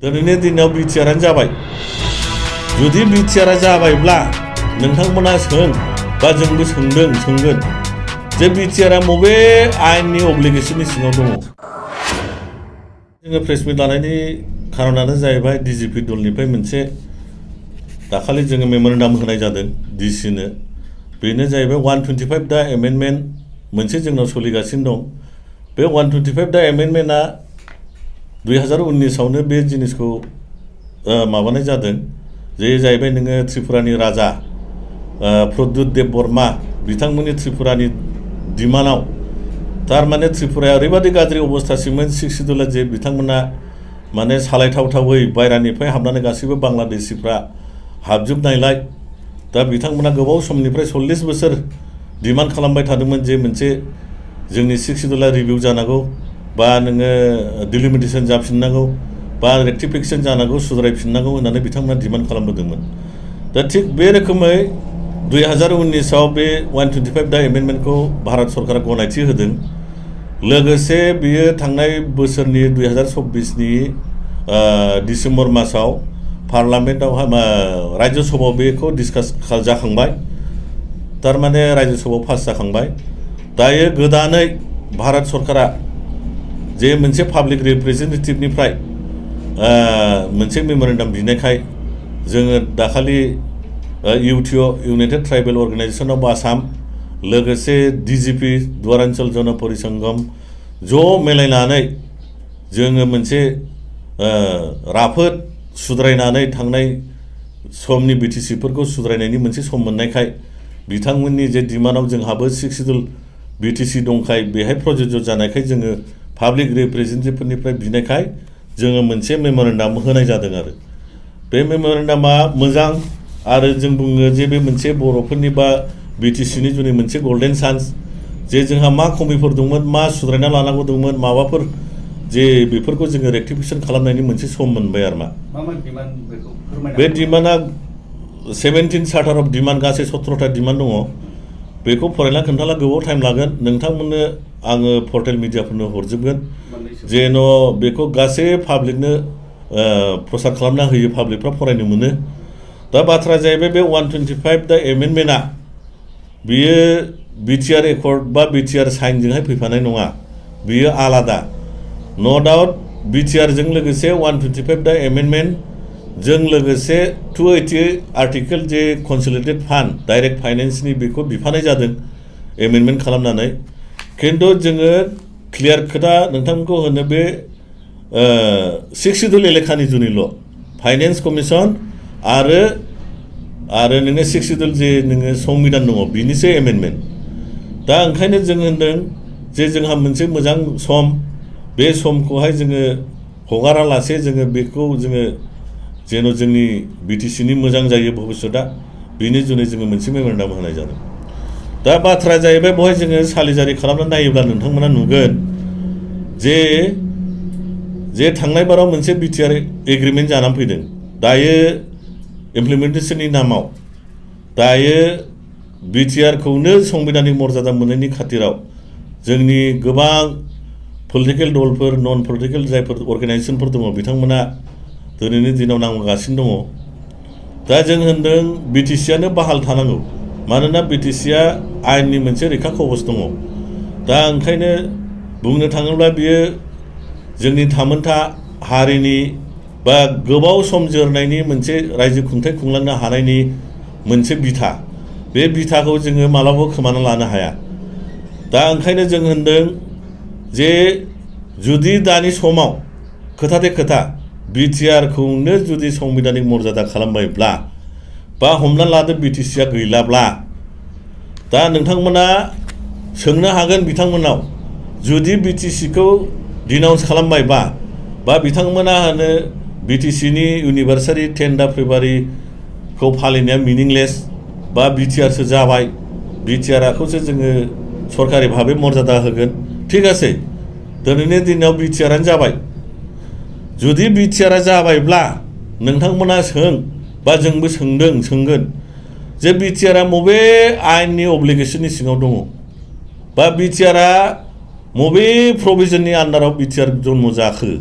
दिनैनि दिनाव बिटिआरआनो जाबाय जुदि बिटिआरआ जाबायब्ला नोंथांमोना सों बा जोंबो सोंगोन जे बिटिआरआ बबे आयेननि अब्लिगेशननि सिङाव दङ जोङो प्रेस मिट लानायनि खारनानो जाहैबाय डिजिपि दलनिफ्राय मोनसे दाखालि जोङो मेमोरेन्डाम होनाय जादों डिसिनो बेनो जाहैबाय 125 दा एमेन्डमेन्ट मोनसे जोंनाव सोलिगासिनो दं बे 125 दा एमेन्डमेन्टआ 2019 आवनो बे जिनिसखौ माबानाय जादों जे जाहैबाय नोङो त्रिपुरानि राजा प्रद्युत देब बर्मा बिथांमोननि त्रिपुरानि डिमान्डआव थारमाने त्रिपुराया ओरैबादि गाज्रि अबस्थासिममोन सिक्सुदुला जे बिथांमोना माने सालायथावथावै बायरानिफ्राय हाबनानै गासैबो बांलादेशिफ्रा हाबजोबनायलाय दा बिथांमोना गोबाव समनिफ्राय 40 बोसोर डिमान्ड खालामबाय थादोंमोन जे मोनसे जोंनि सिक्सुदुला रिभिउ जानांगौ बा नोङो डिलिमिटेशन जाफिननांगौ बा रेक्टिफिकेशन जानांगौ सुद्रायफिननांगौ होननानै बिथांमोना डिमान्ड खालामबोदोंमोन दा थिग बे रोखोमै 2019 आव बे 125 दा एमेन्डमेन्टखौ भारत सरकारा गनायथि होदों लोगोसे बियो थांनाय बोसोरनि 2024 नि डिसेम्बर मासाव पार्लामेन्टआव राज्य सभायाव बेखौ डिसकास जाखांबाय थारमाने राज्य सभायाव पास जाखांबाय दायो गोदानै भारत सरकारा जे मोनसे पाब्लिक रिप्रेजेन्टेटिभनिफ्राय मोनसे मेमोरेन्डाम बिनायखाय जोङो दाखालि इउटिअ united tribal organisation of Assam लोगोसे डिजिपि द्वारांचल जन परिसंगम ज' मिलायनानै जोङो मोनसे राफोद सुद्रायनानै थांनाय समनि बिटिसिफोरखौ सुद्रायनायनि मोनसे सम मोननायखाय बिथांमोननि जे डिमान्डआव जोंहाबो सिक्सुदुल बिटिसि दंखाय बेहाय प्रযোज्य जानायखाय जोङो पाब्लिक रिप्रेजेन्टेटिभफोरनिफ्राय बिनायखाय जोङो मोनसे मेमोरेन्डाम होनाय जादों आरो बे मेमोरेन्डामा मोजां आरो जों बुङो जे बे मोनसे बर'फोरनि बा बिटिसिनि जुनै मोनसे गोल्डेन चान्स जे जोंहा मा खमिफोर दंमोन मा सुद्रायना लानांगौ दंमोन माबाफोर जे बेफोरखौ जोङो रेक्टिफिकेशन खालामनायनि मोनसे सम मोनबाय आरो बे डिमान्डआ 17 चार्टार अफ डिमान्ड गासै 17टा डिमान्ड दङ बेखौ फरायना खोन्थाला गोबाव टाइम लागोन नोंथांमोननो आङो पर्टेल मिडियाफोरनो हरजोबगोन जेन' बेखौ गासै पाब्लिकनो प्रसार खालामना होयो पाब्लिकफ्रा फरायनो मोनो दा बाथ्रा जाहैबाय बे 125 दा एमेन्डमेन्टआ बियो बिटिआर एकर्ड बा बिटिआर साइनजोंहाय फैफानाय नङा बियो आलादा नो डाउट बिटिआरजों लोगोसे 125 दा एमेन्डमेन्ट जों लोगोसे 280 आर्टिकेल जे कन्सलिडेटेड फान्ड डाइरेक्ट फाइनेन्सनि बेखौ बिफानाय जादों एमेन्डमेन्ट खालामनानै खिन्थु जोङो क्लियार खोथा नोंथांमोनखौ होनो बे सिक्सुदुल एलेखानि जुनिल' फाइनेन्स कमिसन आरो नोङो सिक्सुदुल जे नोङो संबिधान दङ बिनिसो एमेन्डमेन्ट दा ओंखायनो जों होनदों जे जोंहा मोनसे मोजां सम बे समखौहाय जोङो हगारालासे जोङो बेखौ जोङो जेन' जोंनि बिटिसिनि मोजां जायो भबिष्यतआ बेनि जुनै जोङो मोनसे मेमोरेन्डाम होनाय जादों दा बाथ्राया जाहैबाय बेवहाय जोङो सालिजारि खालामनानै नायोब्ला नोंथांमोना नुगोन जे थांनाय बाराव मोनसे बिटिआर एग्रिमेन्ट जानानै फैदों दायो इमप्लिमेन्टेशननि नामाव दायो बिटिआरखौनो संबिधानिक मर्यादा मोननायनि खाथिराव जोंनि गोबां पलिटिकेल दलफोर नन पलिटिकेल जायफोर अर्गेनाइजेशनफोर दङ बिथांमोना दिनैनि दिनाव नांगासिनो दङ दा जों होनदों बिटिसिआनो बाहाल थानांगौ मानोना बिटिसिआ आयेननि मोनसे रैखा कवच दङ दा ओंखायनो बुंनो थाङोब्ला बियो जोंनि थामोनथा हारिनि बा गोबाव सम जोरनायनि मोनसे रायजो खुंथाय खुंलांनो हानायनि मोनसे बिथा बे बिथाखौ जोङो मालाबाबो खोमाना लानो हाया दा ओंखायनो जों होनदों जे जुदि दानि समाव खोथाथे खोथा बिटिआरखौनो जुदि संबिधानिक मर्यादा खालामबायब्ला बा हमना लादो बिटिसिआ गैलाब्ला दा नोंथांमोना सोंनो हागोन बिथांमोनाव जुदि बिटिसिखौ डिनाउन्स खालामबायबा बा बिथांमोना होनो बिटिसिनि इउनिभार्सेलि 10 दा फेब्रुवारिखौ फालिनाया मिनिंलेस बा बिटिआरसो जाबाय बिटिआरखौसो जोङो सरकारि भाबै मर्यादा होगोन ठीक আছে दिनैनि दिनाव बिटिआरआनो जाबाय जुदि बिटिआरआ जाबायब्ला नोंथांमोना सों बा जोंबो सोंगोन जे बिटिआरआ बबे आयेननि अब्लिगेशननि सिङाव दङ बा बिटिआरआ बबे प्रभिजननि आन्डाराव बिटिआर जन्म जाखो